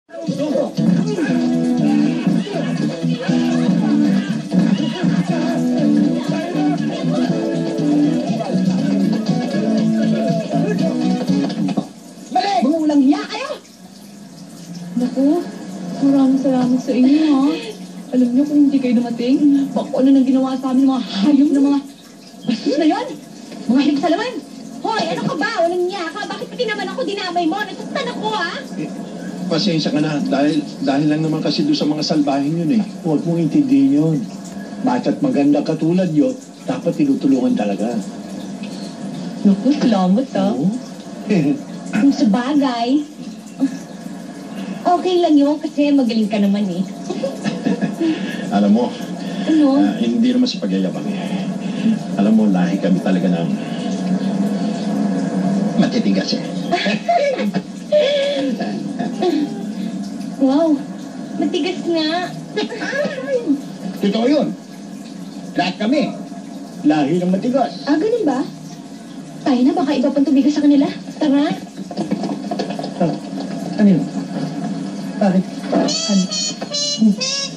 Mga ulang hiya kayo! Naku, maraming salamat sa inyo, ha? Alam niyo kung hindi kayo dumating, baka ano nang ginawa sa amin mga hayop na mga bastos na yon. Mga hayop sa laman. Hoy, ano ka ba? Walang hiya ka? Bakit pati naman ako dinamay mo? Nasastan ako, ha? Pasensya ka na, dahil lang naman kasi doon sa mga salbahin yun eh. Huwag mong intindihin yun. Basta't maganda katulad yun, dapat tinutulungan talaga. Naku, salamat, ha? Oo. Kung sa bagay, okay lang yun kasi magaling ka naman, eh. Alam mo, Ano? hindi naman sa pagyayabang eh. Alam mo, lahi kami talaga ng matitigas eh. Wow, matigas nga. Totoo yun. Lahat kami. Lahi ng matigas. Ah, ganun ba? Tayo na, baka iba pang tumigas sa kanila. Tara. Ano yun? Bakit? Ano?